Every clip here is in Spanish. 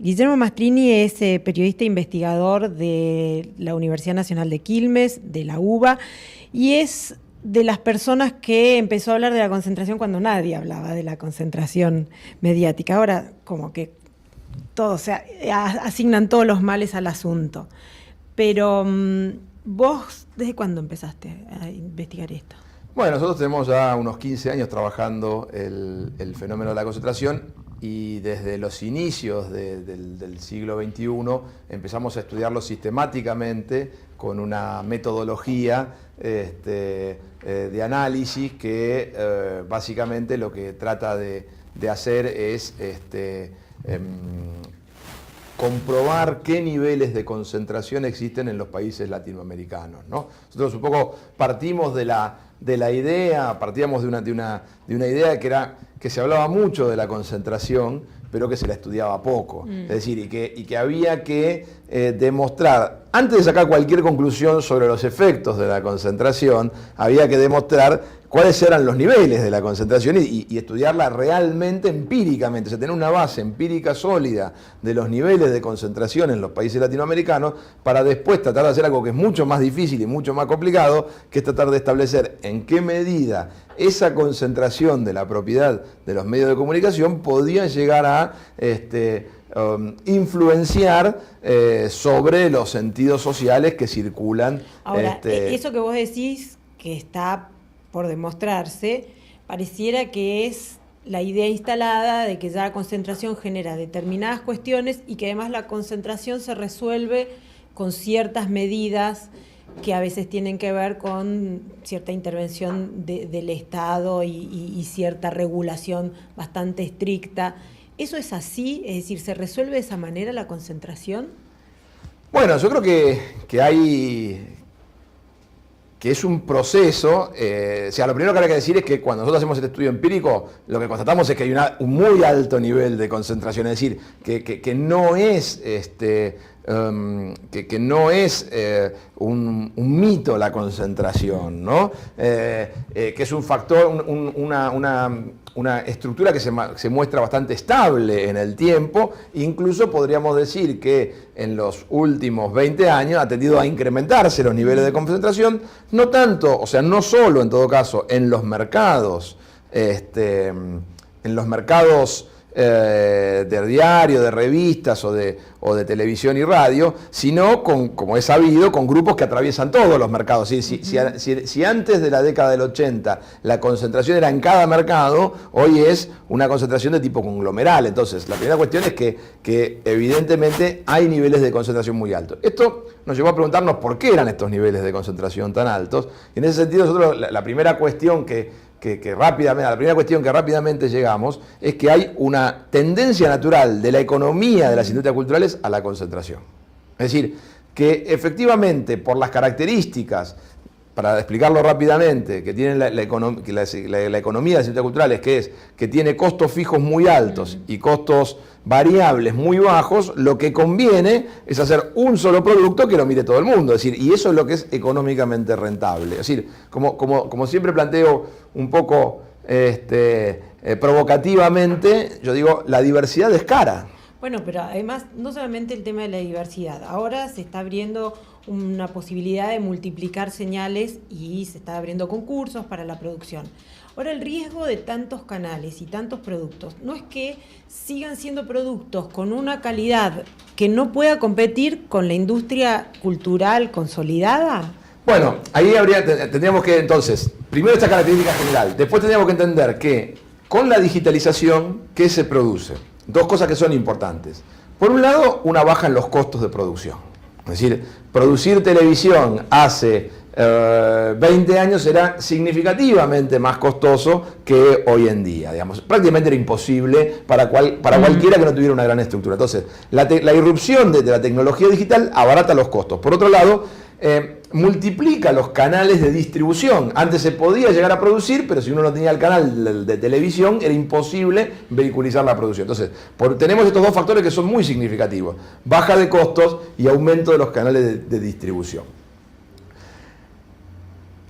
Guillermo Mastrini es periodista e investigador de la Universidad Nacional de Quilmes, de la UBA, y es de las personas que empezó a hablar de la concentración cuando nadie hablaba de la concentración mediática. Ahora como que todos asignan todos los males al asunto. Pero vos, ¿desde cuándo empezaste a investigar esto? Bueno, nosotros tenemos ya unos 15 años trabajando el fenómeno de la concentración y desde los inicios del siglo XXI empezamos a estudiarlo sistemáticamente con una metodología de análisis que básicamente lo que trata de hacer es comprobar qué niveles de concentración existen en los países latinoamericanos, ¿no? Nosotros un poco partimos de la idea, partíamos de una idea que se hablaba mucho de la concentración, pero que se la estudiaba poco. Es decir, y que había que demostrar, antes de sacar cualquier conclusión sobre los efectos de la concentración, había que demostrar cuáles eran los niveles de la concentración y estudiarla realmente empíricamente, o sea, tener una base empírica sólida de los niveles de concentración en los países latinoamericanos para después tratar de hacer algo que es mucho más difícil y mucho más complicado, que es tratar de establecer en qué medida esa concentración de la propiedad de los medios de comunicación podía llegar a influenciar sobre los sentidos sociales que circulan. Ahora, eso que vos decís que está por demostrarse, pareciera que es la idea instalada de que ya la concentración genera determinadas cuestiones y que además la concentración se resuelve con ciertas medidas que a veces tienen que ver con cierta intervención del Estado y cierta regulación bastante estricta. ¿Eso es así? Es decir, ¿se resuelve de esa manera la concentración? Bueno, yo creo que es un proceso, o sea, lo primero que hay que decir es que cuando nosotros hacemos el estudio empírico, lo que constatamos es que hay un muy alto nivel de concentración, es decir, que no es un mito la concentración, ¿no? Que es un factor, una estructura que se muestra bastante estable en el tiempo. Incluso podríamos decir que en los últimos 20 años ha tendido a incrementarse los niveles de concentración, no tanto, o sea, no solo en todo caso en los mercados, de diario, de revistas o de televisión y radio, sino como es sabido, con grupos que atraviesan todos los mercados. Si antes de la década del 80 la concentración era en cada mercado, hoy es una concentración de tipo conglomeral. Entonces, la primera cuestión es que evidentemente hay niveles de concentración muy altos. Esto nos llevó a preguntarnos por qué eran estos niveles de concentración tan altos. Y en ese sentido, nosotros la primera cuestión la primera cuestión que rápidamente llegamos es que hay una tendencia natural de la economía de las industrias culturales a la concentración. Es decir, que efectivamente por las características, para explicarlo rápidamente, que tiene la economía de las industrias culturales, que tiene costos fijos muy altos y costos variables muy bajos, lo que conviene es hacer un solo producto que lo mire todo el mundo. Es decir, y eso es lo que es económicamente rentable. Es decir, como siempre planteo un poco provocativamente, yo digo, la diversidad es cara. Bueno, pero además, no solamente el tema de la diversidad, ahora se está abriendo una posibilidad de multiplicar señales y se está abriendo concursos para la producción. Ahora, el riesgo de tantos canales y tantos productos, ¿no es que sigan siendo productos con una calidad que no pueda competir con la industria cultural consolidada? Bueno, ahí tendríamos que entonces, primero esta característica general, después tendríamos que entender que con la digitalización, ¿qué se produce? Dos cosas que son importantes. Por un lado, una baja en los costos de producción. Es decir, producir televisión hace 20 años era significativamente más costoso que hoy en día. Digamos, prácticamente era imposible para cualquiera que no tuviera una gran estructura. Entonces, la irrupción de la tecnología digital abarata los costos. Por otro lado, multiplica los canales de distribución. Antes se podía llegar a producir, pero si uno no tenía el canal de televisión, era imposible vehiculizar la producción. Entonces, tenemos estos dos factores que son muy significativos: baja de costos y aumento de los canales de distribución.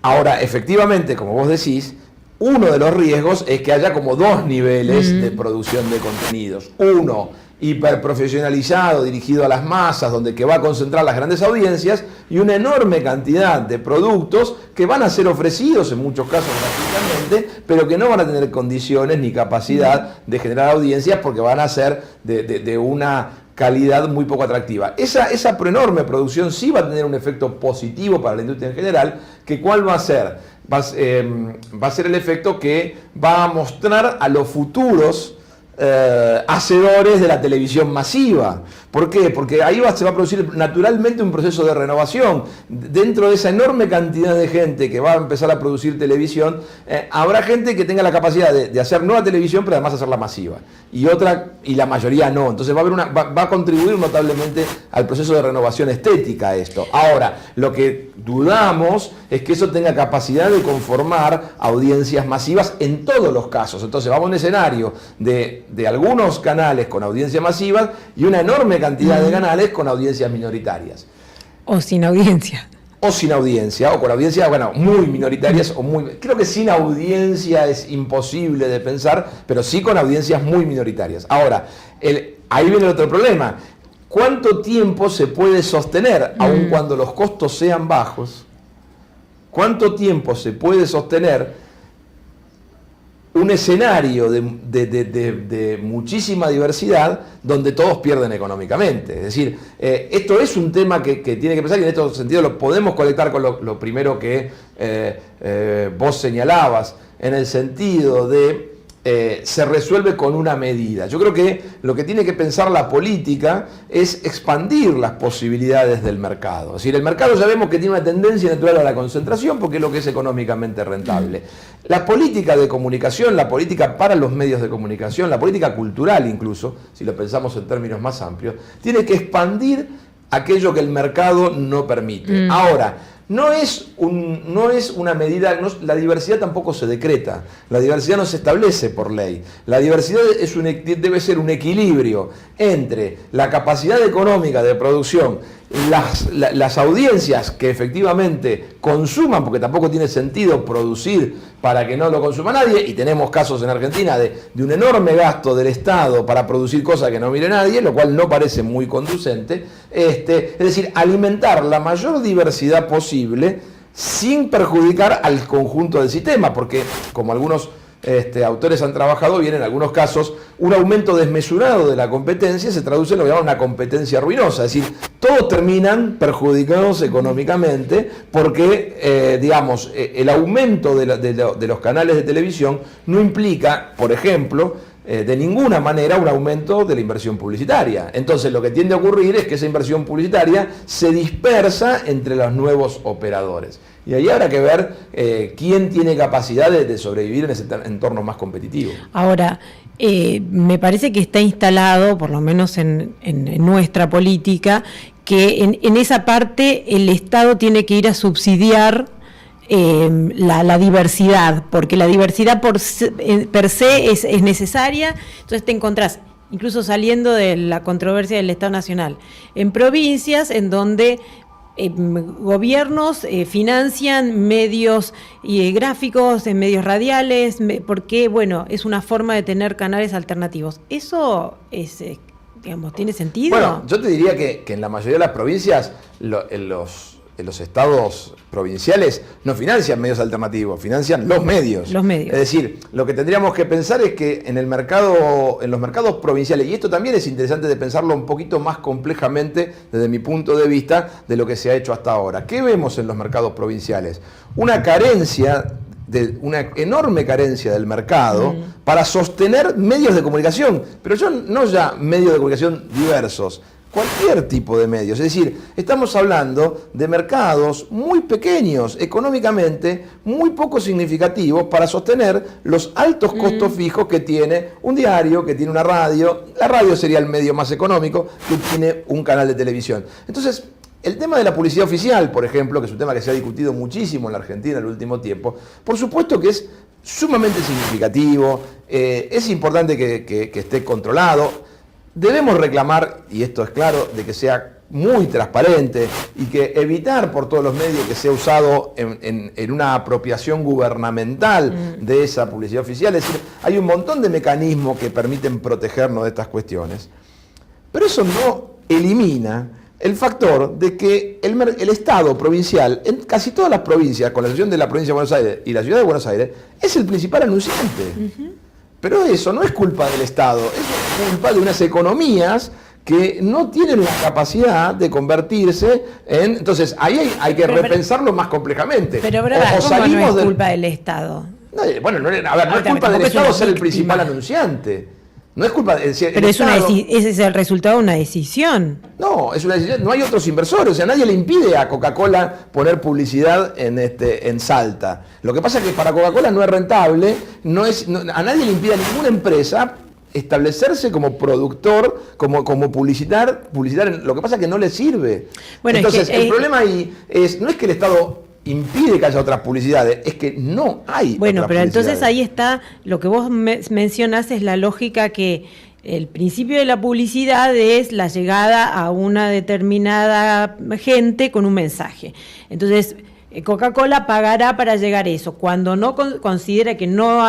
Ahora, efectivamente, como vos decís, uno de los riesgos es que haya como dos niveles de producción de contenidos. Uno, hiperprofesionalizado, dirigido a las masas, donde que va a concentrar las grandes audiencias, y una enorme cantidad de productos que van a ser ofrecidos en muchos casos gratuitamente, pero que no van a tener condiciones ni capacidad de generar audiencias porque van a ser de una calidad muy poco atractiva. Esa enorme producción sí va a tener un efecto positivo para la industria en general, que ¿cuál va a ser? Va a ser el efecto que va a mostrar a los futuros hacedores de la televisión masiva. ¿Por qué? Porque ahí se va a producir naturalmente un proceso de renovación. Dentro de esa enorme cantidad de gente que va a empezar a producir televisión, habrá gente que tenga la capacidad de hacer nueva televisión, pero además hacerla masiva. Y la mayoría no. Entonces va a contribuir notablemente al proceso de renovación estética esto. Ahora, lo que dudamos es que eso tenga capacidad de conformar audiencias masivas en todos los casos. Entonces vamos a un escenario de algunos canales con audiencias masivas y una enorme cantidad de canales con audiencias minoritarias. O sin audiencia. O sin audiencia, o con audiencias, bueno, muy minoritarias, o muy... Creo que sin audiencia es imposible de pensar, pero sí con audiencias muy minoritarias. Ahora, ahí viene el otro problema. ¿Cuánto tiempo se puede sostener, aun cuando los costos sean bajos? ¿Cuánto tiempo se puede sostener un escenario de muchísima diversidad donde todos pierden económicamente? Es decir, esto es un tema que tiene que pensar, y en este sentido lo podemos conectar con lo primero que vos señalabas, en el sentido de se resuelve con una medida. Yo creo que lo que tiene que pensar la política es expandir las posibilidades del mercado. Es decir, el mercado ya vemos que tiene una tendencia natural a la concentración porque es lo que es económicamente rentable. La política de comunicación, la política para los medios de comunicación, la política cultural incluso, si lo pensamos en términos más amplios, tiene que expandir aquello que el mercado no permite. Ahora, no es una medida, la diversidad tampoco se decreta, la diversidad no se establece por ley. La diversidad debe ser un equilibrio entre la capacidad económica de producción, las audiencias que efectivamente consuman, porque tampoco tiene sentido producir para que no lo consuma nadie, y tenemos casos en Argentina de un enorme gasto del Estado para producir cosas que no mire nadie, lo cual no parece muy conducente. Es decir, alimentar la mayor diversidad posible sin perjudicar al conjunto del sistema, porque como algunos autores han trabajado bien, en algunos casos un aumento desmesurado de la competencia se traduce en lo que llaman una competencia ruinosa, es decir, todos terminan perjudicados económicamente porque, el aumento de los canales de televisión no implica, por ejemplo, de ninguna manera un aumento de la inversión publicitaria. Entonces lo que tiende a ocurrir es que esa inversión publicitaria se dispersa entre los nuevos operadores. Y ahí habrá que ver quién tiene capacidad de sobrevivir en ese entorno más competitivo. Ahora, me parece que está instalado, por lo menos en nuestra política, que en esa parte el Estado tiene que ir a subsidiar la diversidad, porque la diversidad per se es necesaria. Entonces te encontrás, incluso saliendo de la controversia del Estado Nacional, en provincias en donde gobiernos financian medios gráficos, medios radiales, porque bueno, es una forma de tener canales alternativos. Eso es, ¿tiene sentido? Bueno, yo te diría que en la mayoría de las provincias los estados provinciales no financian medios alternativos, financian los medios. Los medios. Es decir, lo que tendríamos que pensar es que en los mercados provinciales, y esto también es interesante de pensarlo un poquito más complejamente desde mi punto de vista de lo que se ha hecho hasta ahora. ¿Qué vemos en los mercados provinciales? Una enorme carencia del mercado para sostener medios de comunicación, pero no ya medios de comunicación diversos, cualquier tipo de medios. Es decir, estamos hablando de mercados muy pequeños, económicamente muy poco significativos para sostener los altos costos fijos que tiene un diario, que tiene una radio. La radio sería el medio más económico, que tiene un canal de televisión. Entonces, el tema de la publicidad oficial, por ejemplo, que es un tema que se ha discutido muchísimo en la Argentina en el último tiempo, por supuesto que es sumamente significativo, es importante que esté controlado. Debemos reclamar, y esto es claro, de que sea muy transparente y que evitar por todos los medios que sea usado en una apropiación gubernamental de esa publicidad oficial. Es decir, hay un montón de mecanismos que permiten protegernos de estas cuestiones. Pero eso no elimina el factor de que el Estado provincial, en casi todas las provincias, con la excepción de la provincia de Buenos Aires y la ciudad de Buenos Aires, es el principal anunciante. Pero eso no es culpa del Estado, es culpa de unas economías que no tienen la capacidad de convertirse en... Entonces, ahí hay que repensarlo más complejamente. Pero, ¿cómo no es culpa del Estado? No, bueno, no es culpa del Estado ser el principal anunciante. No es culpa de... Pero ese es el resultado de una decisión. No, es una decisión. No hay otros inversores. O sea, nadie le impide a Coca-Cola poner publicidad en Salta. Lo que pasa es que para Coca-Cola no es rentable. A nadie le impide a ninguna empresa establecerse como productor, como publicitar. Lo que pasa es que no le sirve. Bueno, entonces, el problema ahí no es que el Estado impide que haya otras publicidades, es que no hay. Bueno, pero entonces ahí está, lo que vos mencionás es la lógica que el principio de la publicidad es la llegada a una determinada gente con un mensaje. Entonces, Coca-Cola pagará para llegar a eso. Cuando no considera que no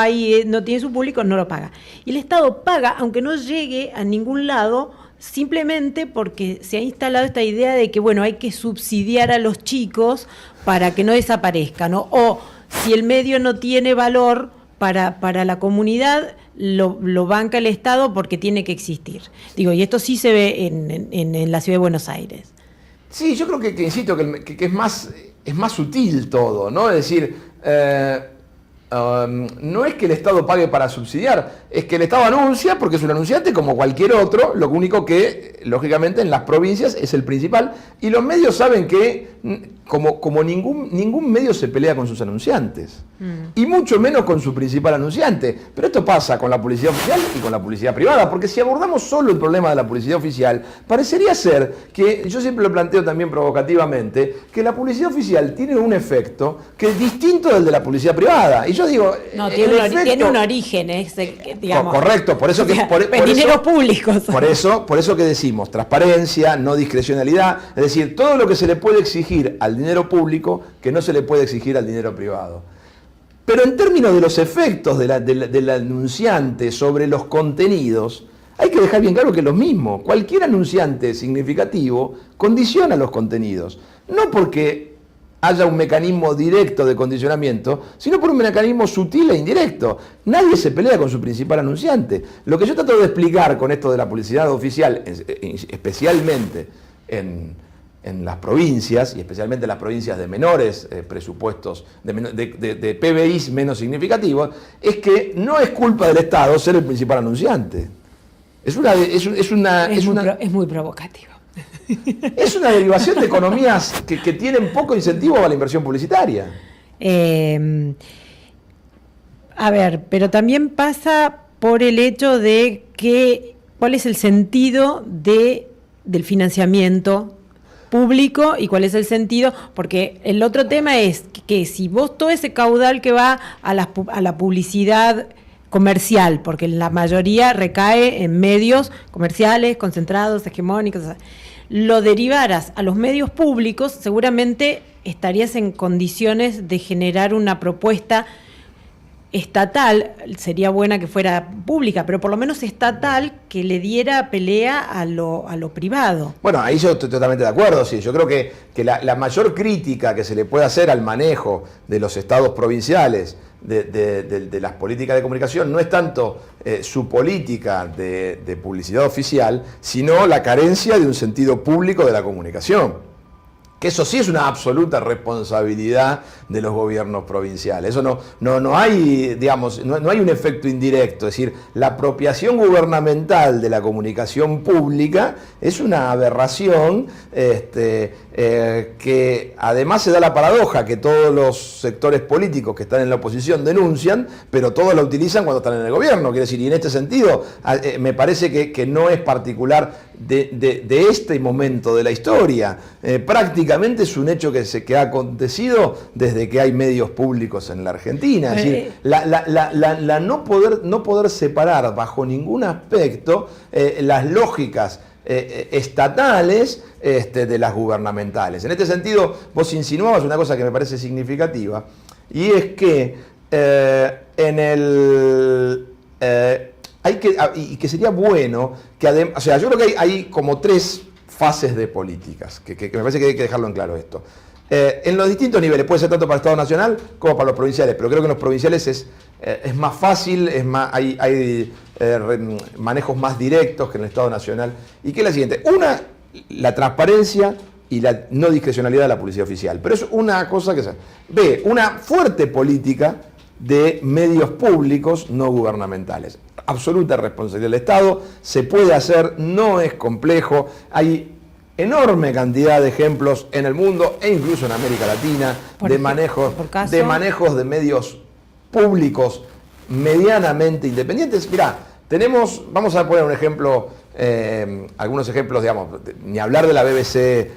tiene su público, no lo paga. Y el Estado paga, aunque no llegue a ningún lado, simplemente porque se ha instalado esta idea de que, bueno, hay que subsidiar a los chicos para que no desaparezcan, ¿no? O si el medio no tiene valor para la comunidad, lo banca el Estado porque tiene que existir. Digo, y esto sí se ve en la ciudad de Buenos Aires. Sí, yo creo que insisto, que es más sutil todo, ¿no? Es decir, no es que el Estado pague para subsidiar, es que el Estado anuncia porque es un anunciante como cualquier otro, lo único que, lógicamente, en las provincias es el principal, y los medios saben que como ningún medio se pelea con sus anunciantes, y mucho menos con su principal anunciante. Pero esto pasa con la publicidad oficial y con la publicidad privada, porque si abordamos solo el problema de la publicidad oficial, parecería ser que, yo siempre lo planteo también provocativamente, que la publicidad oficial tiene un efecto que es distinto del de la publicidad privada. Y yo digo... No, tiene un origen, digamos. Correcto, por eso que... dineros públicos. Por eso que decimos, transparencia, no discrecionalidad, es decir, todo lo que se le puede exigir al dinero público que no se le puede exigir al dinero privado. Pero en términos de los efectos del anunciante sobre los contenidos, hay que dejar bien claro que es lo mismo. Cualquier anunciante significativo condiciona los contenidos. No porque haya un mecanismo directo de condicionamiento, sino por un mecanismo sutil e indirecto. Nadie se pelea con su principal anunciante. Lo que yo trato de explicar con esto de la publicidad oficial, especialmente en las provincias, y especialmente en las provincias de menores presupuestos, de PBIs menos significativos, es que no es culpa del Estado ser el principal anunciante. Es muy provocativo. Es una derivación de economías que tienen poco incentivo a la inversión publicitaria. Pero también pasa por el hecho de cuál es el sentido del financiamiento público y cuál es el sentido, porque el otro tema es que si vos todo ese caudal que va a la publicidad comercial, porque la mayoría recae en medios comerciales, concentrados, hegemónicos, lo derivaras a los medios públicos, seguramente estarías en condiciones de generar una propuesta estatal, sería buena que fuera pública, pero por lo menos estatal, que le diera pelea a lo privado. Bueno, ahí yo estoy totalmente de acuerdo, sí. Yo creo que la mayor crítica que se le puede hacer al manejo de los estados provinciales de las políticas de comunicación no es tanto su política de publicidad oficial, sino la carencia de un sentido público de la comunicación. Que eso sí es una absoluta responsabilidad de los gobiernos provinciales. Eso no hay, digamos, no hay un efecto indirecto. Es decir, la apropiación gubernamental de la comunicación pública es una aberración que además se da la paradoja que todos los sectores políticos que están en la oposición denuncian, pero todos la utilizan cuando están en el gobierno. Quiere decir, y en este sentido me parece que no es particular de este momento de la historia. Prácticamente es un hecho que ha acontecido desde que hay medios públicos en la Argentina. Es decir, no poder separar bajo ningún aspecto las lógicas estatales de las gubernamentales. En este sentido, vos insinuabas una cosa que me parece significativa, y es que y que sería bueno que además, o sea, yo creo que hay como 3 fases de políticas, que me parece que hay que dejarlo en claro esto. En los distintos niveles, puede ser tanto para el Estado Nacional como para los provinciales, pero creo que en los provinciales es más fácil, hay manejos más directos que en el Estado Nacional. Y que es la siguiente: una, la transparencia y la no discrecionalidad de la publicidad oficial. Pero es una cosa que se ve, una fuerte política de medios públicos no gubernamentales. Absoluta responsabilidad del Estado, se puede hacer, no es complejo, hay enorme cantidad de ejemplos en el mundo e incluso en América Latina de manejos de medios públicos medianamente independientes. Mirá, vamos a poner un ejemplo, algunos ejemplos, digamos, ni hablar de la BBC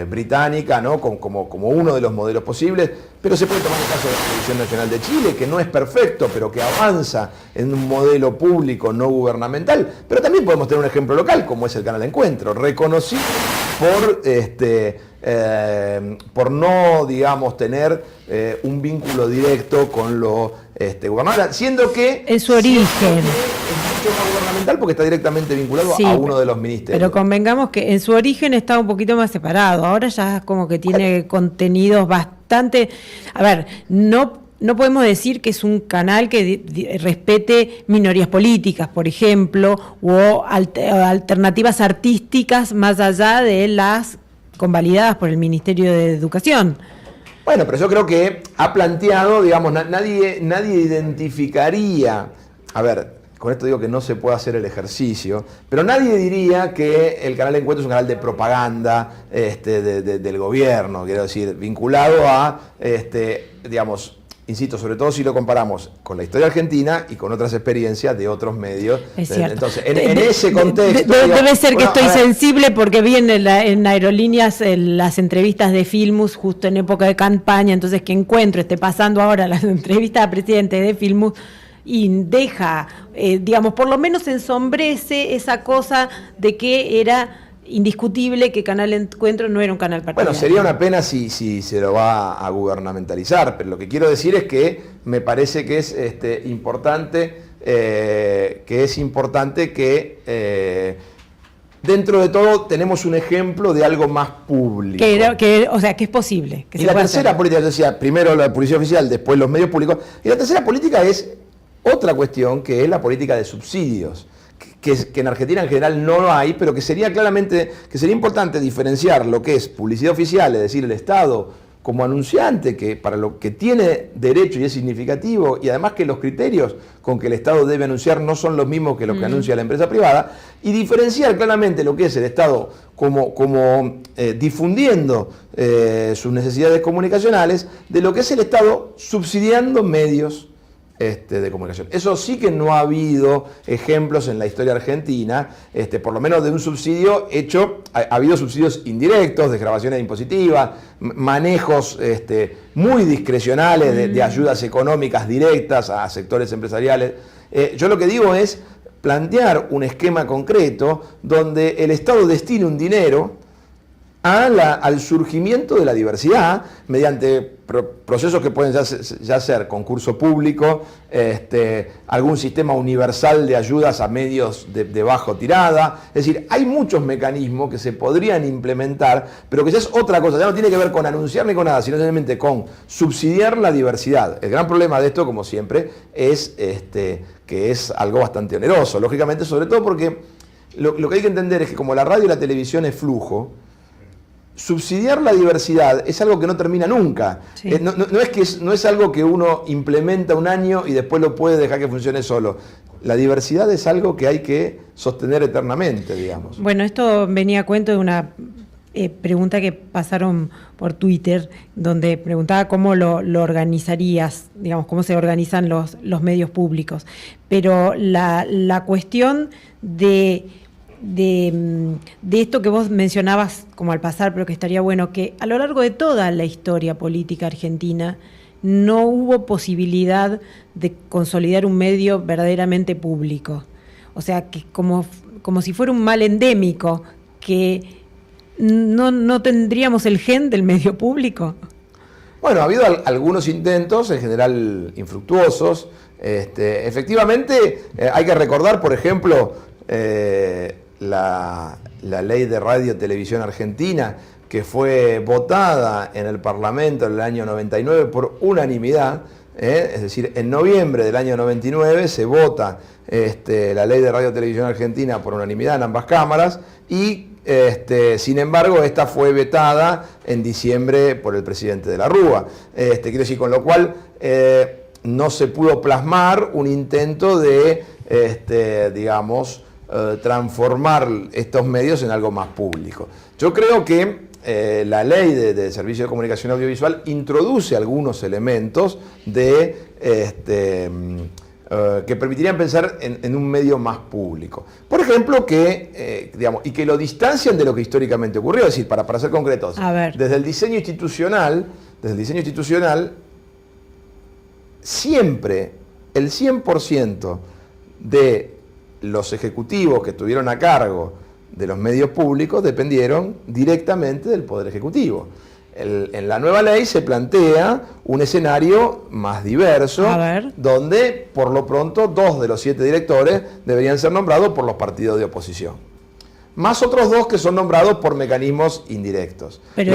británica, ¿no? como uno de los modelos posibles, pero se puede tomar el caso de la Televisión Nacional de Chile, que no es perfecto, pero que avanza en un modelo público no gubernamental. Pero también podemos tener un ejemplo local, como es el Canal Encuentro, reconocido por no, digamos, tener un vínculo directo con lo gubernamental, siendo que en su origen es mucho más gubernamental porque está directamente vinculado a uno de los ministerios. Pero convengamos que en su origen estaba un poquito más separado, ahora ya como que tiene contenidos bastante... A ver, no podemos decir que es un canal que respete minorías políticas, por ejemplo, o alternativas artísticas más allá de las convalidadas por el Ministerio de Educación. Bueno, pero yo creo que ha planteado, digamos, nadie identificaría, a ver, con esto digo que no se puede hacer el ejercicio, pero nadie diría que el Canal Encuentro es un canal de propaganda del gobierno, quiero decir, vinculado a, digamos, insisto, sobre todo si lo comparamos con la historia argentina y con otras experiencias de otros medios. Es cierto. Entonces, en ese contexto... Debe ser que estoy sensible porque vi en Aerolíneas las entrevistas de Filmus justo en época de campaña, entonces que Encuentro esté pasando ahora las entrevistas a presidente de Filmus y deja, digamos, por lo menos ensombrece esa cosa de que era indiscutible que Canal Encuentro no era un canal partidario. Bueno, sería una pena si se lo va a gubernamentalizar, pero lo que quiero decir es que me parece que es importante que dentro de todo tenemos un ejemplo de algo más público. O sea, que es posible. Que y la tercera política, yo decía, primero la publicidad oficial, después los medios públicos, y la tercera política es otra cuestión, que es la política de subsidios. Que en Argentina en general no lo hay, pero que sería importante diferenciar lo que es publicidad oficial, es decir, el Estado como anunciante, que para lo que tiene derecho y es significativo, y además que los criterios con que el Estado debe anunciar no son los mismos que los que anuncia la empresa privada, y diferenciar claramente lo que es el Estado como difundiendo sus necesidades comunicacionales de lo que es el Estado subsidiando medios de comunicación. Eso sí que no ha habido ejemplos en la historia argentina, por lo menos de un subsidio hecho, ha habido subsidios indirectos, desgravaciones impositivas, manejos muy discrecionales de ayudas económicas directas a sectores empresariales. Yo lo que digo es plantear un esquema concreto donde el Estado destine un dinero al surgimiento de la diversidad mediante procesos que pueden ya ser concurso público, algún sistema universal de ayudas a medios de bajo tirada. Es decir, hay muchos mecanismos que se podrían implementar, pero que ya es otra cosa, ya no tiene que ver con anunciar ni con nada, sino simplemente con subsidiar la diversidad. El gran problema de esto, como siempre, es que es algo bastante oneroso, lógicamente, sobre todo porque lo que hay que entender es que como la radio y la televisión es flujo, subsidiar la diversidad es algo que no termina nunca. Sí. No es algo que uno implementa un año y después lo puede dejar que funcione solo. La diversidad es algo que hay que sostener eternamente, digamos. Bueno, esto venía a cuento de una pregunta que pasaron por Twitter, donde preguntaba cómo lo organizarías, digamos, cómo se organizan los medios públicos. Pero la cuestión de esto que vos mencionabas como al pasar, pero que estaría bueno, que a lo largo de toda la historia política argentina no hubo posibilidad de consolidar un medio verdaderamente público. O sea, que como si fuera un mal endémico, que no tendríamos el gen del medio público. Bueno, ha habido algunos intentos, en general infructuosos. Efectivamente, hay que recordar, por ejemplo, la ley de radio y televisión argentina, que fue votada en el Parlamento en el año 99 por unanimidad. Es decir, en noviembre del año 99 se vota la ley de radio y televisión argentina por unanimidad en ambas cámaras y sin embargo, esta fue vetada en diciembre por el presidente de la Rúa. Quiero decir, con lo cual no se pudo plasmar un intento de, transformar estos medios en algo más público. Yo creo que la ley de Servicio de Comunicación Audiovisual introduce algunos elementos que permitirían pensar en un medio más público. Por ejemplo, y que lo distancian de lo que históricamente ocurrió. Es decir, para ser concretos, desde el diseño institucional, siempre el 100% de los ejecutivos que estuvieron a cargo de los medios públicos dependieron directamente del Poder Ejecutivo. En la nueva ley se plantea un escenario más diverso, donde por lo pronto 2 de los 7 directores deberían ser nombrados por los partidos de oposición, más otros 2 que son nombrados por mecanismos indirectos. Pero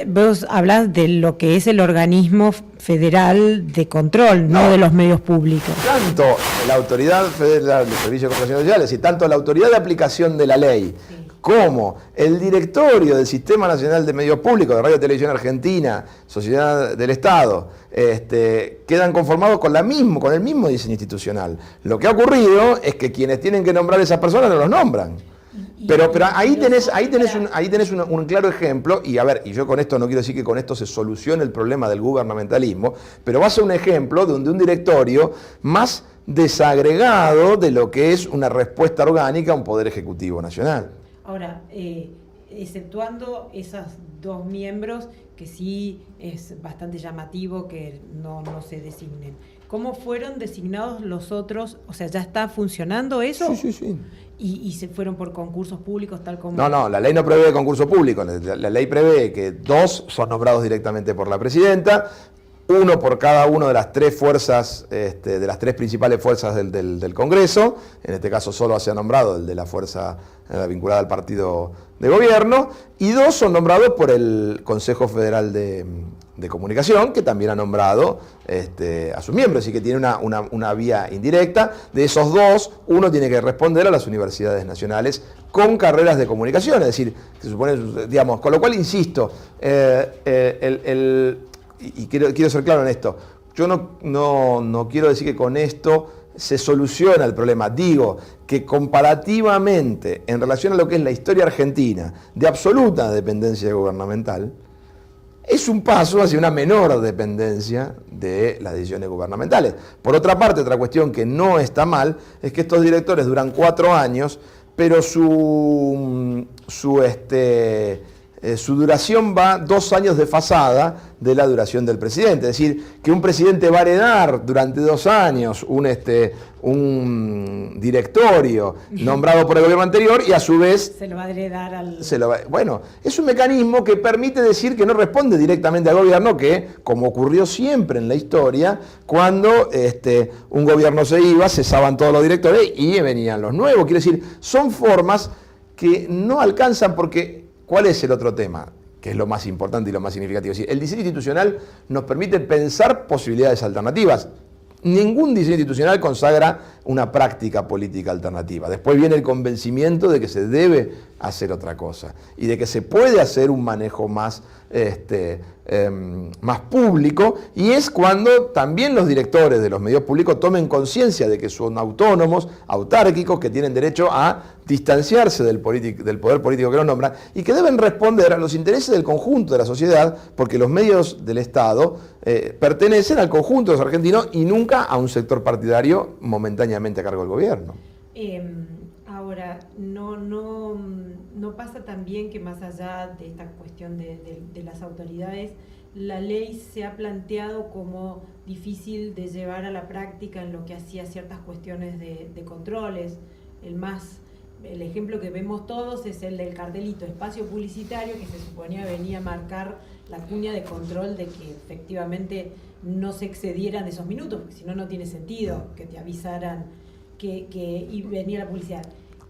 vos hablás de lo que es el organismo federal de control, no de los medios públicos. Tanto la Autoridad Federal de Servicios de Comunicación Social, es decir, tanto la Autoridad de Aplicación de la Ley, como el directorio del Sistema Nacional de Medios Públicos, de Radio y Televisión Argentina, Sociedad del Estado, quedan conformados con el mismo diseño institucional. Lo que ha ocurrido es que quienes tienen que nombrar a esas personas no los nombran. Pero ahí tenés un claro ejemplo, y yo con esto no quiero decir que con esto se solucione el problema del gubernamentalismo, pero va a ser un ejemplo de un directorio más desagregado de lo que es una respuesta orgánica a un poder ejecutivo nacional. Ahora, exceptuando esos 2 miembros, que sí es bastante llamativo que no se designen, ¿cómo fueron designados los otros? O sea, ¿ya está funcionando eso? Sí. ¿Y se fueron por concursos públicos tal como...? No, la ley no prevé concurso público. La ley prevé que 2 son nombrados directamente por la presidenta, 1 por cada una de las 3 fuerzas, de las 3 principales fuerzas del Congreso. En este caso solo se ha nombrado el de la fuerza vinculada al partido de gobierno, y 2 son nombrados por el Consejo Federal de Comunicación, que también ha nombrado a sus miembros, y que tiene una vía indirecta. De esos 2, uno tiene que responder a las universidades nacionales con carreras de comunicación, es decir, se supone, con lo cual, insisto, y quiero ser claro en esto, yo no quiero decir que con esto se soluciona el problema. Digo que comparativamente, en relación a lo que es la historia argentina, de absoluta dependencia gubernamental, es un paso hacia una menor dependencia de las decisiones gubernamentales. Por otra parte, otra cuestión que no está mal, es que estos directores duran 4 años, pero su duración va 2 años desfasada de la duración del presidente. Es decir, que un presidente va a heredar durante 2 años un directorio nombrado por el gobierno anterior y a su vez... Se lo va a heredar al... Bueno, es un mecanismo que permite decir que no responde directamente al gobierno, que, como ocurrió siempre en la historia, cuando un gobierno se iba, cesaban todos los directores y venían los nuevos. Quiere decir, son formas que no alcanzan porque... ¿Cuál es el otro tema? Que es lo más importante y lo más significativo. Es decir, el diseño institucional nos permite pensar posibilidades alternativas. Ningún diseño institucional consagra una práctica política alternativa. Después viene el convencimiento de que se debe hacer otra cosa y de que se puede hacer un manejo más público, y es cuando también los directores de los medios públicos tomen conciencia de que son autónomos, autárquicos, que tienen derecho a distanciarse del poder político que los nombra y que deben responder a los intereses del conjunto de la sociedad, porque los medios del Estado pertenecen al conjunto de los argentinos y nunca a un sector partidario momentáneamente a cargo del gobierno. Ahora, no pasa también que más allá de esta cuestión de las autoridades, la ley se ha planteado como difícil de llevar a la práctica en lo que hacía ciertas cuestiones de controles. El ejemplo que vemos todos es el del cartelito espacio publicitario, que se suponía venía a marcar la cuña de control de que efectivamente no se excedieran esos minutos, porque si no, no tiene sentido que te avisaran y venía la publicidad.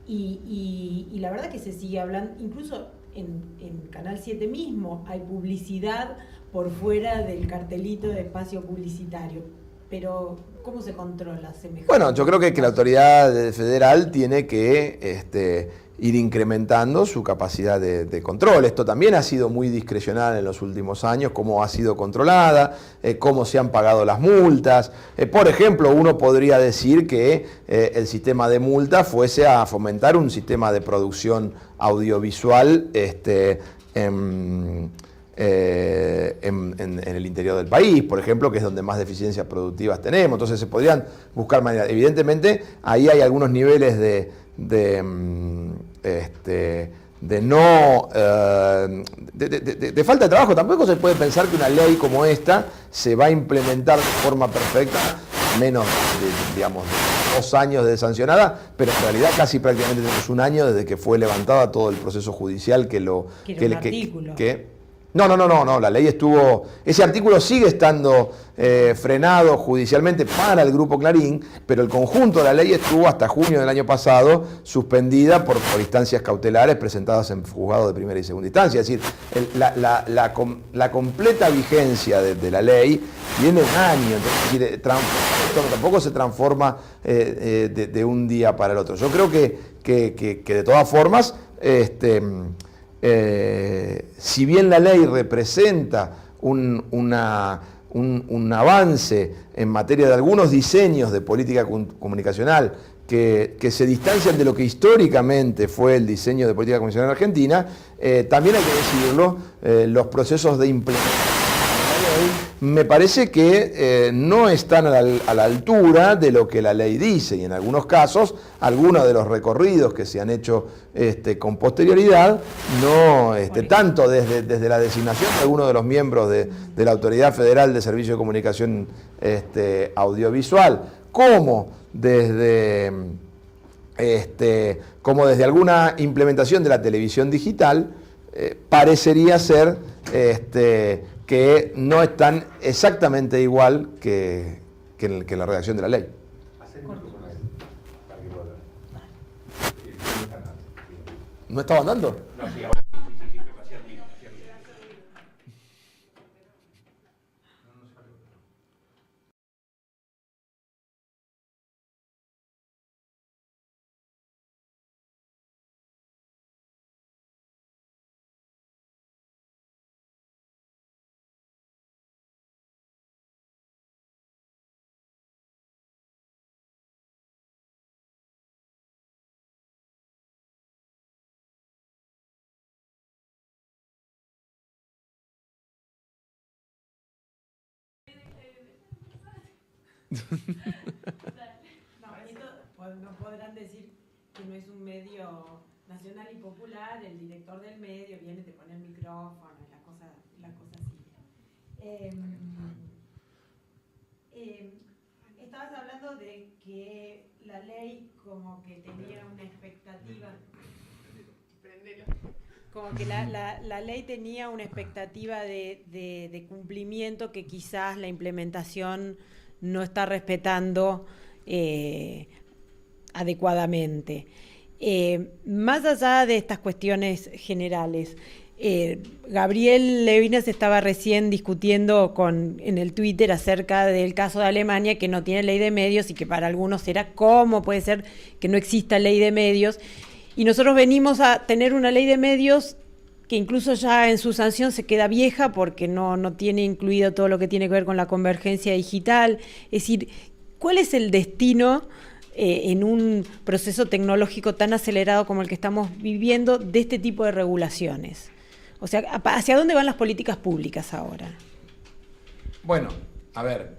Y la verdad que se sigue hablando, incluso en Canal 7 mismo hay publicidad por fuera del cartelito de espacio publicitario. Pero, ¿cómo se controla semejante? Bueno, yo creo que la autoridad federal tiene que ir incrementando su capacidad de control. Esto también ha sido muy discrecional en los últimos años, cómo ha sido controlada, cómo se han pagado las multas. Por ejemplo, uno podría decir que el sistema de multas fuese a fomentar un sistema de producción audiovisual en el interior del país, por ejemplo, que es donde más deficiencias productivas tenemos. Entonces se podrían buscar maneras. Evidentemente, ahí hay algunos niveles de falta de trabajo. Tampoco se puede pensar que una ley como esta se va a implementar de forma perfecta, menos de 2 años de sancionada, pero en realidad casi prácticamente tenemos 1 año desde que fue levantada todo el proceso judicial No, la ley estuvo... Ese artículo sigue estando frenado judicialmente para el Grupo Clarín, pero el conjunto de la ley estuvo hasta junio del año pasado suspendida por instancias cautelares presentadas en juzgados de primera y segunda instancia. Es decir, la completa vigencia de la ley tiene 1 año, entonces, esto tampoco se transforma de un día para el otro. Yo creo que de todas formas... si bien la ley representa un avance en materia de algunos diseños de política comunicacional que se distancian de lo que históricamente fue el diseño de política comunicacional en Argentina, también hay que decirlo, los procesos de implementación me parece que no están a la altura de lo que la ley dice, y en algunos casos, algunos de los recorridos que se han hecho con posterioridad, tanto desde la designación de algunos de los miembros de la Autoridad Federal de Servicio de Comunicación Audiovisual, como desde alguna implementación de la televisión digital, parecería ser que no están exactamente igual que en la redacción de la ley. ¿No estaba andando? No, sí, ahora sí, me pasé a mí. No podrán decir que no es un medio nacional y popular, el director del medio viene, te pone el micrófono y la cosa sigue. Estabas hablando de que la ley como que tenía una expectativa. Como que la ley tenía una expectativa de cumplimiento que quizás la implementación no está respetando adecuadamente. Más allá de estas cuestiones generales, Gabriel Levinas estaba recién discutiendo en el Twitter acerca del caso de Alemania, que no tiene ley de medios y que para algunos era cómo puede ser que no exista ley de medios. Y nosotros venimos a tener una ley de medios que incluso ya en su sanción se queda vieja porque no tiene incluido todo lo que tiene que ver con la convergencia digital. Es decir, ¿cuál es el destino en un proceso tecnológico tan acelerado como el que estamos viviendo de este tipo de regulaciones? O sea, ¿hacia dónde van las políticas públicas ahora? Bueno, a ver,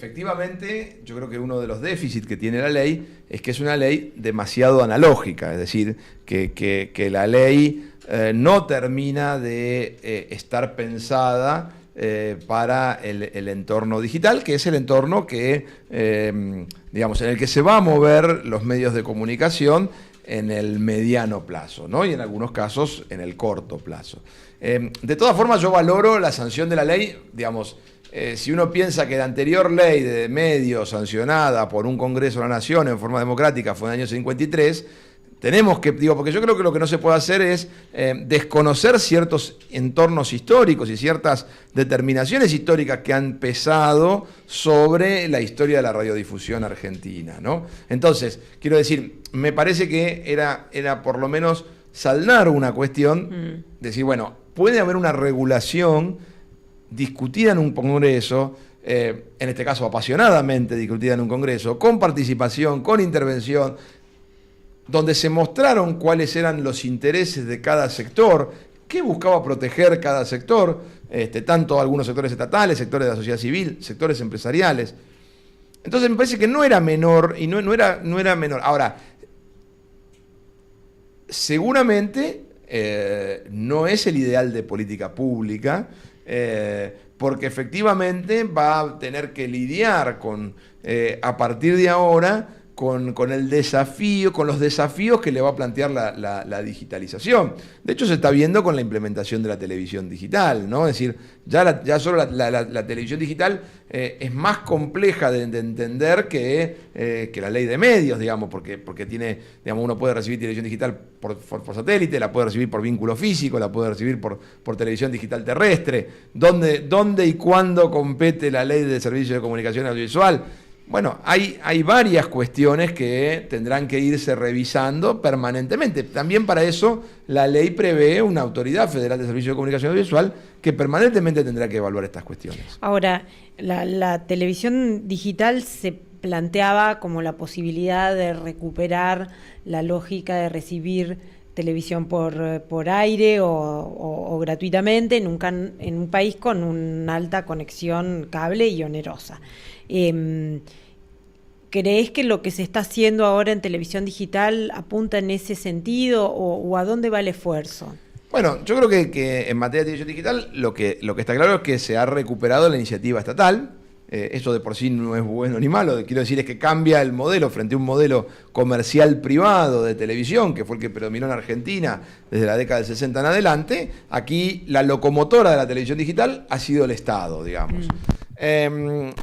efectivamente, yo creo que uno de los déficits que tiene la ley es que es una ley demasiado analógica, es decir, que la ley no termina de estar pensada para el entorno digital, que es el entorno que, digamos, en el que se va a mover los medios de comunicación en el mediano plazo, ¿no? Y en algunos casos en el corto plazo. De todas formas, yo valoro la sanción de la ley, digamos, si uno piensa que la anterior ley de medios sancionada por un Congreso de la Nación en forma democrática fue en el año 53, tenemos que, porque yo creo que lo que no se puede hacer es desconocer ciertos entornos históricos y ciertas determinaciones históricas que han pesado sobre la historia de la radiodifusión argentina, ¿no? Entonces, quiero decir, me parece que era por lo menos saldar una cuestión, decir, bueno, puede haber una regulación discutida en un Congreso, en este caso apasionadamente discutida en un Congreso, con participación, con intervención, donde se mostraron cuáles eran los intereses de cada sector, qué buscaba proteger cada sector, tanto algunos sectores estatales, sectores de la sociedad civil, sectores empresariales. Entonces me parece que no era menor, y no era menor. Ahora, seguramente no es el ideal de política pública, porque efectivamente va a tener que lidiar con, a partir de ahora, con el desafío, con los desafíos que le va a plantear la digitalización. De hecho, se está viendo con la implementación de la televisión digital, ¿no? Es decir, ya solo la televisión digital es más compleja de entender que la ley de medios, digamos, porque tiene, digamos, uno puede recibir televisión digital por satélite, la puede recibir por vínculo físico, la puede recibir por televisión digital terrestre. ¿Dónde y cuándo compete la ley de servicios de comunicación audiovisual? Bueno, hay varias cuestiones que tendrán que irse revisando permanentemente. También para eso la ley prevé una autoridad federal de servicios de comunicación audiovisual que permanentemente tendrá que evaluar estas cuestiones. Ahora, la televisión digital se planteaba como la posibilidad de recuperar la lógica de recibir televisión por aire o gratuitamente en un país con una alta conexión cable y onerosa. ¿Crees que lo que se está haciendo ahora en televisión digital apunta en ese sentido o a dónde va el esfuerzo? Bueno, yo creo que en materia de televisión digital lo que está claro es que se ha recuperado la iniciativa estatal. Eso de por sí no es bueno ni malo, quiero decir es que cambia el modelo frente a un modelo comercial privado de televisión, que fue el que predominó en Argentina desde la década del 60 en adelante. Aquí la locomotora de la televisión digital ha sido el Estado, digamos.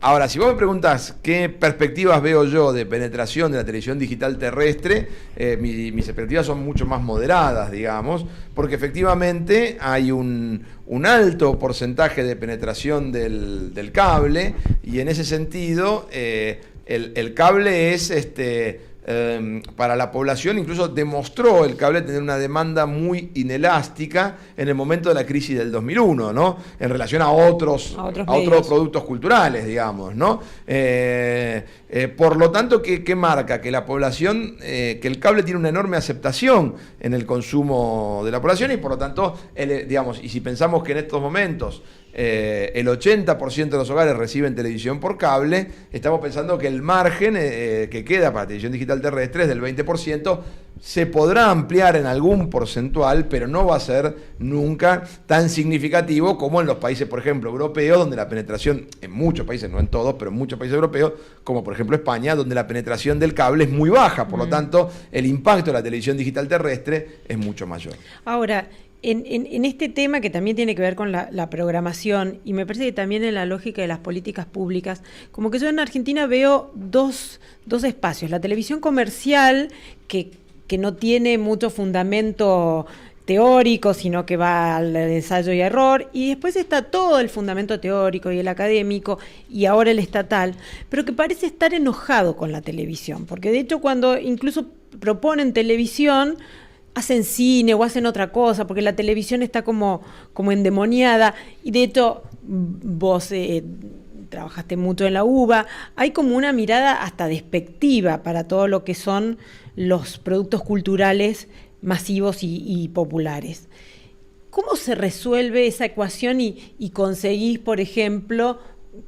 Ahora, si vos me preguntás qué perspectivas veo yo de penetración de la televisión digital terrestre, mis expectativas son mucho más moderadas, digamos, porque efectivamente hay un alto porcentaje de penetración del cable, y en ese sentido el cable es para la población, incluso demostró el cable tener una demanda muy inelástica en el momento de la crisis del 2001, ¿no? En relación a otros productos culturales, digamos, ¿no? Por lo tanto, ¿qué marca? Que la población, que el cable tiene una enorme aceptación en el consumo de la población, y por lo tanto, digamos, y si pensamos que en estos momentos el 80% de los hogares reciben televisión por cable, estamos pensando que el margen que queda para televisión digital terrestre es del 20%, se podrá ampliar en algún porcentual, pero no va a ser nunca tan significativo como en los países, por ejemplo, europeos, donde la penetración, en muchos países, no en todos, pero en muchos países europeos, como por ejemplo España, donde la penetración del cable es muy baja, por lo tanto, el impacto de la televisión digital terrestre es mucho mayor. Ahora, en este tema que también tiene que ver con la programación, y me parece que también en la lógica de las políticas públicas, como que yo en Argentina veo dos espacios: la televisión comercial, que no tiene mucho fundamento teórico, sino que va al ensayo y error, y después está todo el fundamento teórico y el académico, y ahora el estatal, pero que parece estar enojado con la televisión, porque de hecho cuando incluso proponen televisión, hacen cine o hacen otra cosa, porque la televisión está como endemoniada, y de hecho vos trabajaste mucho en la UBA, hay como una mirada hasta despectiva para todo lo que son los productos culturales masivos y populares. ¿Cómo se resuelve esa ecuación y conseguís, por ejemplo,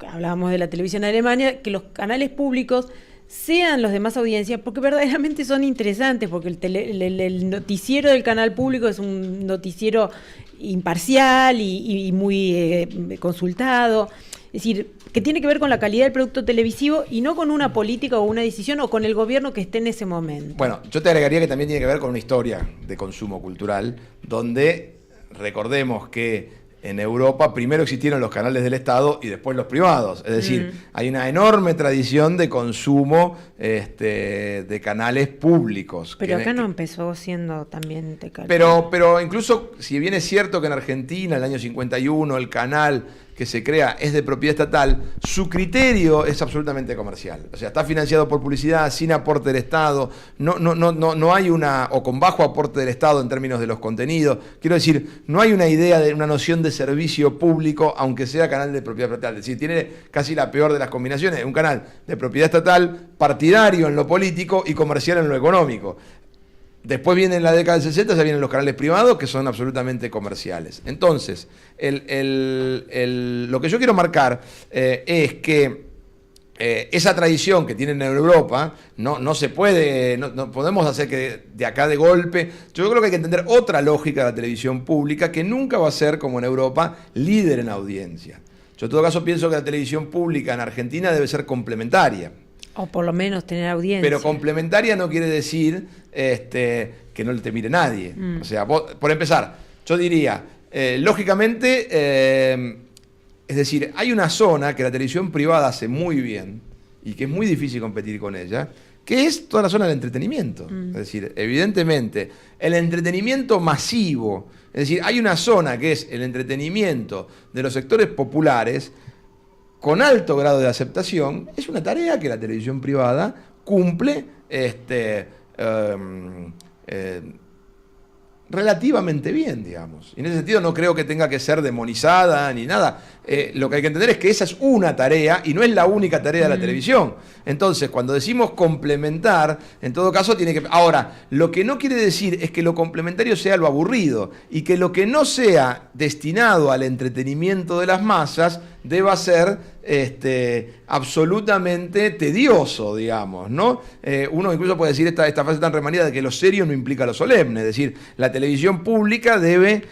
hablábamos de la televisión en Alemania, que los canales públicos sean los de más audiencia, porque verdaderamente son interesantes, porque el noticiero del canal público es un noticiero imparcial y muy consultado, es decir, que tiene que ver con la calidad del producto televisivo y no con una política o una decisión o con el gobierno que esté en ese momento. Bueno, yo te agregaría que también tiene que ver con una historia de consumo cultural, donde recordemos que en Europa primero existieron los canales del Estado y después los privados. Es decir, hay una enorme tradición de consumo de canales públicos. Pero acá no empezó siendo también de calidad. Pero incluso, si bien es cierto que en Argentina, en el año 51, el canal que se crea es de propiedad estatal, su criterio es absolutamente comercial. O sea, está financiado por publicidad, sin aporte del Estado, no hay o con bajo aporte del Estado en términos de los contenidos. Quiero decir, no hay una idea de una noción de servicio público, aunque sea canal de propiedad estatal. Es decir, tiene casi la peor de las combinaciones, un canal de propiedad estatal, partidario en lo político y comercial en lo económico. Después viene en la década del 60, ya vienen los canales privados que son absolutamente comerciales. Entonces, lo que yo quiero marcar es que esa tradición que tienen en Europa no se puede, no podemos hacer que de acá de golpe. Yo creo que hay que entender otra lógica de la televisión pública que nunca va a ser, como en Europa, líder en audiencia. Yo en todo caso pienso que la televisión pública en Argentina debe ser complementaria. O por lo menos tener audiencia. Pero complementaria no quiere decir que no te mire nadie. O sea, vos, por empezar, yo diría, lógicamente, es decir, hay una zona que la televisión privada hace muy bien y que es muy difícil competir con ella, que es toda la zona del entretenimiento. Es decir, evidentemente, el entretenimiento masivo, es decir, hay una zona que es el entretenimiento de los sectores populares, con alto grado de aceptación, es una tarea que la televisión privada cumple relativamente bien, digamos. Y en ese sentido no creo que tenga que ser demonizada ni nada. Lo que hay que entender es que esa es una tarea y no es la única tarea de la televisión. Entonces, cuando decimos complementar, en todo caso tiene que... Ahora, lo que no quiere decir es que lo complementario sea lo aburrido y que lo que no sea destinado al entretenimiento de las masas deba ser absolutamente tedioso, digamos, ¿no? Uno incluso puede decir esta frase tan remanida de que lo serio no implica lo solemne, es decir, la televisión pública debe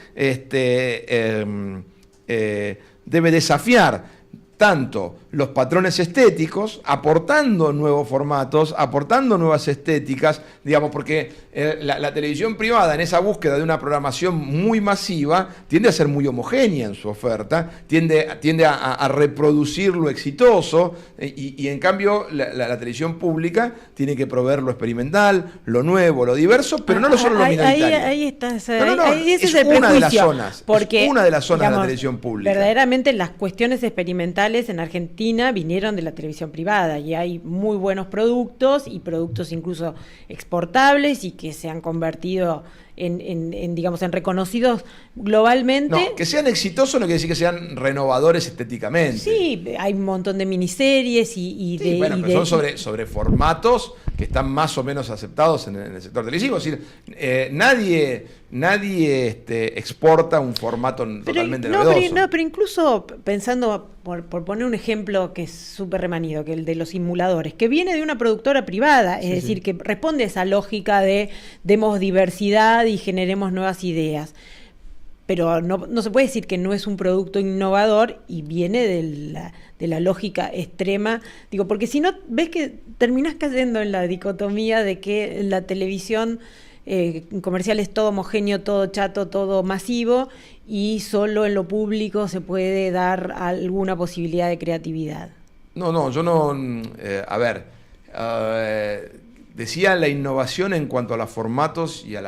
desafiar tanto los patrones estéticos, aportando nuevos formatos, aportando nuevas estéticas, digamos, porque la televisión privada en esa búsqueda de una programación muy masiva tiende a ser muy homogénea en su oferta, tiende a reproducir lo exitoso y en cambio la televisión pública tiene que proveer lo experimental, lo nuevo, lo diverso, pero no solo lo minoritario. Ahí está, Ese es el una de las prejuicio, zonas, porque, es una de las zonas digamos, de la televisión pública. Verdaderamente las cuestiones experimentales en Argentina vinieron de la televisión privada y hay muy buenos productos y productos incluso exportables y que se han convertido digamos, en reconocidos globalmente. No, que sean exitosos no quiere decir que sean renovadores estéticamente. Sí, hay un montón de miniseries son sobre formatos que están más o menos aceptados en el sector televisivo. Es decir, nadie exporta un formato totalmente novedoso. Pero incluso pensando, por poner un ejemplo que es súper remanido, que el de los simuladores, que viene de una productora privada, es decir, que responde a esa lógica de demos diversidad y generemos nuevas ideas. Pero no se puede decir que no es un producto innovador y viene de la lógica extrema. Digo, porque si no, ves que terminás cayendo en la dicotomía de que la televisión comercial es todo homogéneo, todo chato, todo masivo y solo en lo público se puede dar alguna posibilidad de creatividad. No, yo no... decía la innovación en cuanto a los formatos y a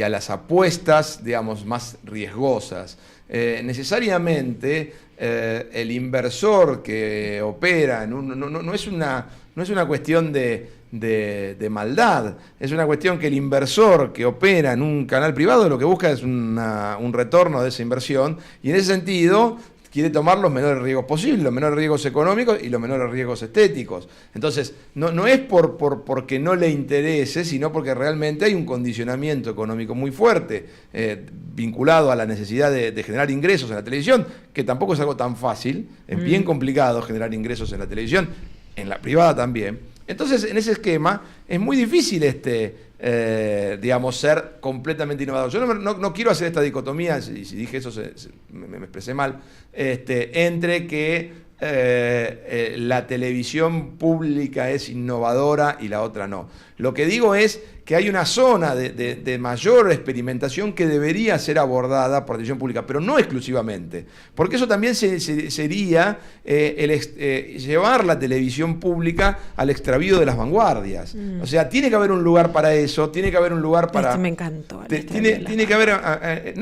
las apuestas, digamos, más riesgosas. Necesariamente el inversor que opera no es una cuestión de maldad, es una cuestión que el inversor que opera en un canal privado lo que busca es un retorno de esa inversión y en ese sentido quiere tomar los menores riesgos posibles, los menores riesgos económicos y los menores riesgos estéticos. Entonces, no es porque no le interese, sino porque realmente hay un condicionamiento económico muy fuerte vinculado a la necesidad de generar ingresos en la televisión, que tampoco es algo tan fácil, es bien complicado generar ingresos en la televisión, en la privada también. Entonces, en ese esquema es muy difícil digamos, ser completamente innovador. Yo no quiero hacer esta dicotomía, si dije eso me expresé mal, entre que la televisión pública es innovadora y la otra no. Lo que digo es que hay una zona de mayor experimentación que debería ser abordada por la televisión pública, pero no exclusivamente, porque eso también sería llevar la televisión pública al extravío de las vanguardias. O sea, tiene que haber un lugar para eso, tiene que haber un lugar para... me encantó. Tiene que haber...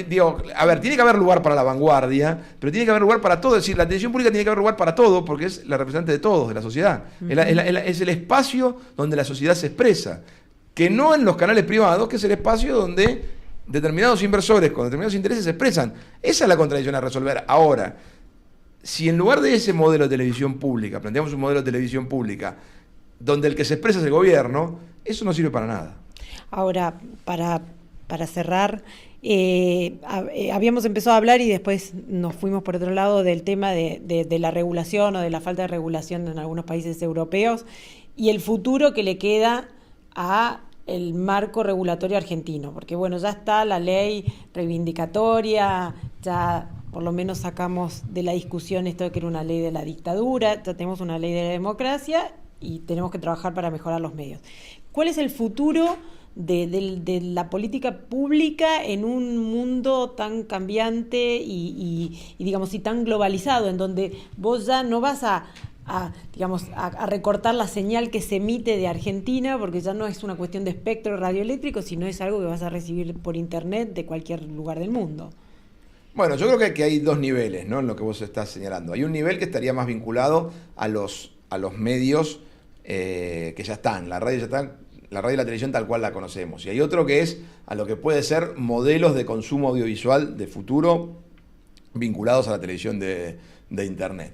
digo, a ver, tiene que haber lugar para la vanguardia, pero tiene que haber lugar para todo. Es decir, la televisión pública tiene que haber lugar para todo, porque es la representante de todos, de la sociedad. Es el espacio donde la sociedad se expresa. Que no en los canales privados, que es el espacio donde determinados inversores con determinados intereses se expresan. Esa es la contradicción a resolver. Ahora, si en lugar de ese modelo de televisión pública, planteamos un modelo de televisión pública donde el que se expresa es el gobierno, eso no sirve para nada. Ahora, para cerrar, habíamos empezado a hablar y después nos fuimos por otro lado del tema de la regulación o de la falta de regulación en algunos países europeos y el futuro que le queda a el marco regulatorio argentino, porque bueno, ya está la ley reivindicatoria, ya por lo menos sacamos de la discusión esto de que era una ley de la dictadura, ya tenemos una ley de la democracia y tenemos que trabajar para mejorar los medios. ¿Cuál es el futuro de la política pública en un mundo tan cambiante y digamos, y tan globalizado, en donde vos ya no vas a recortar la señal que se emite de Argentina, porque ya no es una cuestión de espectro radioeléctrico, sino es algo que vas a recibir por internet de cualquier lugar del mundo? Bueno, yo creo que hay dos niveles, ¿no?, en lo que vos estás señalando. Hay un nivel que estaría más vinculado a los medios que ya están, la radio ya está, la radio y la televisión tal cual la conocemos. Y hay otro que es a lo que puede ser modelos de consumo audiovisual de futuro vinculados a la televisión de internet.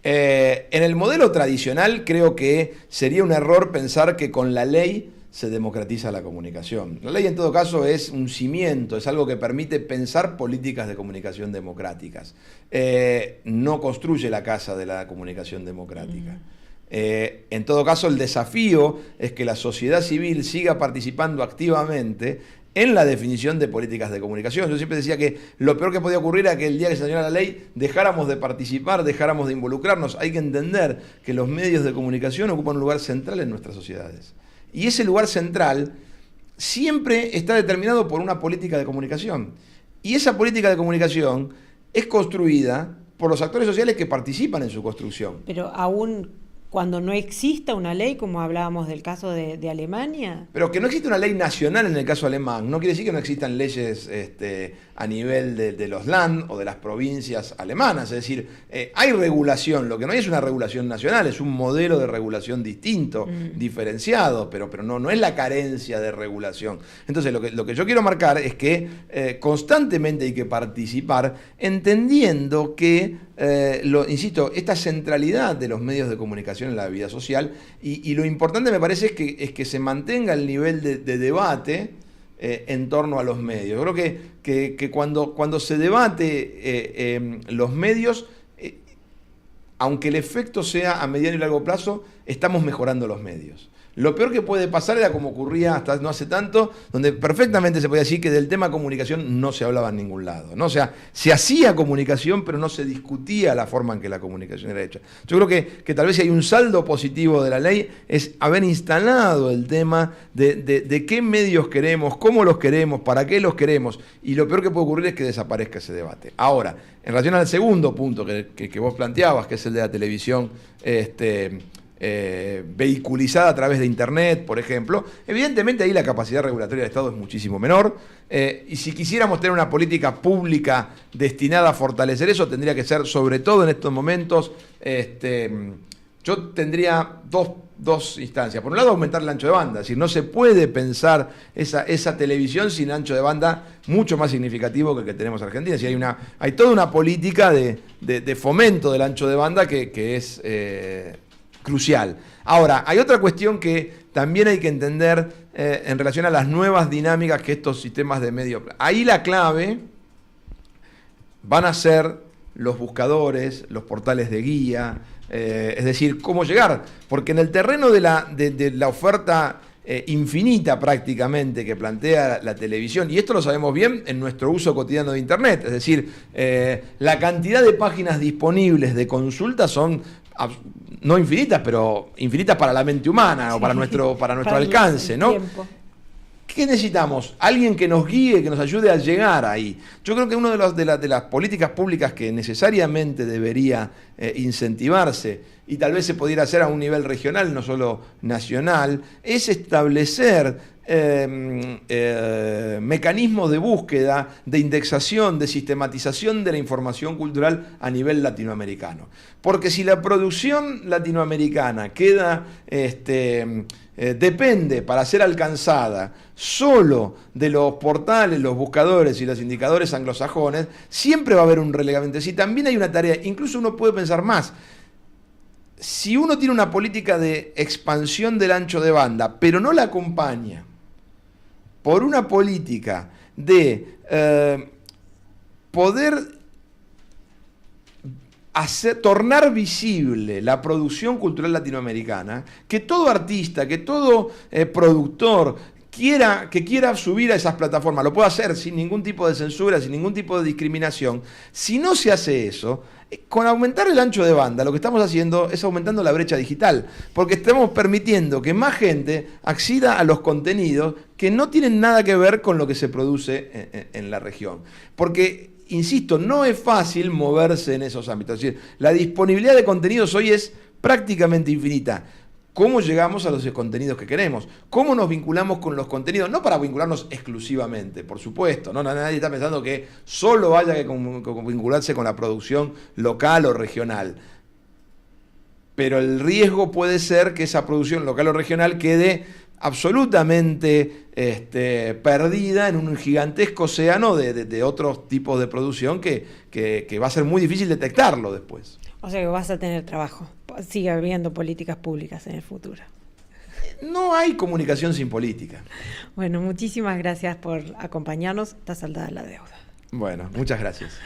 En el modelo tradicional creo que sería un error pensar que con la ley se democratiza la comunicación. La ley en todo caso es un cimiento, es algo que permite pensar políticas de comunicación democráticas. No construye la casa de la comunicación democrática. En todo caso, el desafío es que la sociedad civil siga participando activamente en la definición de políticas de comunicación. Yo siempre decía que lo peor que podía ocurrir era que el día que se sancionara la ley dejáramos de participar, dejáramos de involucrarnos. Hay que entender que los medios de comunicación ocupan un lugar central en nuestras sociedades. Y ese lugar central siempre está determinado por una política de comunicación. Y esa política de comunicación es construida por los actores sociales que participan en su construcción. Pero aún cuando no exista una ley, como hablábamos del caso de Alemania. Pero que no existe una ley nacional en el caso alemán, no quiere decir que no existan leyes a nivel de los Land o de las provincias alemanas. Es decir, hay regulación, lo que no hay es una regulación nacional, es un modelo de regulación distinto, diferenciado, pero no es la carencia de regulación. Entonces, lo que yo quiero marcar es que constantemente hay que participar, entendiendo que, insisto, esta centralidad de los medios de comunicación en la vida social, y lo importante me parece es que se mantenga el nivel de debate en torno a los medios. Yo creo que cuando se debate los medios, aunque el efecto sea a mediano y largo plazo, estamos mejorando los medios. Lo peor que puede pasar era como ocurría hasta no hace tanto, donde perfectamente se podía decir que del tema comunicación no se hablaba en ningún lado, ¿no? O sea, se hacía comunicación, pero no se discutía la forma en que la comunicación era hecha. Yo creo que tal vez si hay un saldo positivo de la ley es haber instalado el tema de qué medios queremos, cómo los queremos, para qué los queremos, y lo peor que puede ocurrir es que desaparezca ese debate. Ahora, en relación al segundo punto que vos planteabas, que es el de la televisión vehiculizada a través de internet, por ejemplo, evidentemente ahí la capacidad regulatoria del Estado es muchísimo menor, y si quisiéramos tener una política pública destinada a fortalecer eso, tendría que ser, sobre todo en estos momentos, yo tendría dos instancias. Por un lado, aumentar el ancho de banda. Es decir, no se puede pensar esa televisión sin ancho de banda mucho más significativo que el que tenemos en Argentina. Es decir, hay toda una política de fomento del ancho de banda que es crucial. Ahora, hay otra cuestión que también hay que entender en relación a las nuevas dinámicas que estos sistemas de medio... Ahí la clave van a ser los buscadores, los portales de guía, es decir, cómo llegar. Porque en el terreno de la oferta infinita prácticamente que plantea la televisión, y esto lo sabemos bien en nuestro uso cotidiano de Internet, es decir, la cantidad de páginas disponibles de consulta son no infinitas, pero infinitas para la mente humana, sí, o para nuestro alcance, ¿no? Tiempo. ¿Qué necesitamos? Alguien que nos guíe, que nos ayude a llegar ahí. Yo creo que una de las políticas públicas que necesariamente debería incentivarse, y tal vez se pudiera hacer a un nivel regional, no solo nacional, es establecer mecanismos de búsqueda, de indexación, de sistematización de la información cultural a nivel latinoamericano. Porque si la producción latinoamericana queda... depende para ser alcanzada solo de los portales, los buscadores y los indicadores anglosajones, siempre va a haber un relegamiento. Si también hay una tarea, incluso uno puede pensar más, si uno tiene una política de expansión del ancho de banda, pero no la acompaña por una política de poder tornar visible la producción cultural latinoamericana, que todo artista, que todo productor que quiera subir a esas plataformas, lo pueda hacer sin ningún tipo de censura, sin ningún tipo de discriminación. Si no se hace eso, con aumentar el ancho de banda, lo que estamos haciendo es aumentando la brecha digital, porque estamos permitiendo que más gente acceda a los contenidos que no tienen nada que ver con lo que se produce en la región. Porque, insisto, no es fácil moverse en esos ámbitos. Es decir, la disponibilidad de contenidos hoy es prácticamente infinita. ¿Cómo llegamos a los contenidos que queremos? ¿Cómo nos vinculamos con los contenidos? No para vincularnos exclusivamente, por supuesto. No, nadie está pensando que solo haya que vincularse con la producción local o regional. Pero el riesgo puede ser que esa producción local o regional quede absolutamente perdida en un gigantesco océano de otros tipos de producción que va a ser muy difícil detectarlo después. O sea que vas a tener trabajo. Sigue habiendo políticas públicas en el futuro. No hay comunicación sin política. Bueno, muchísimas gracias por acompañarnos. Está saldada la deuda. Bueno, muchas gracias.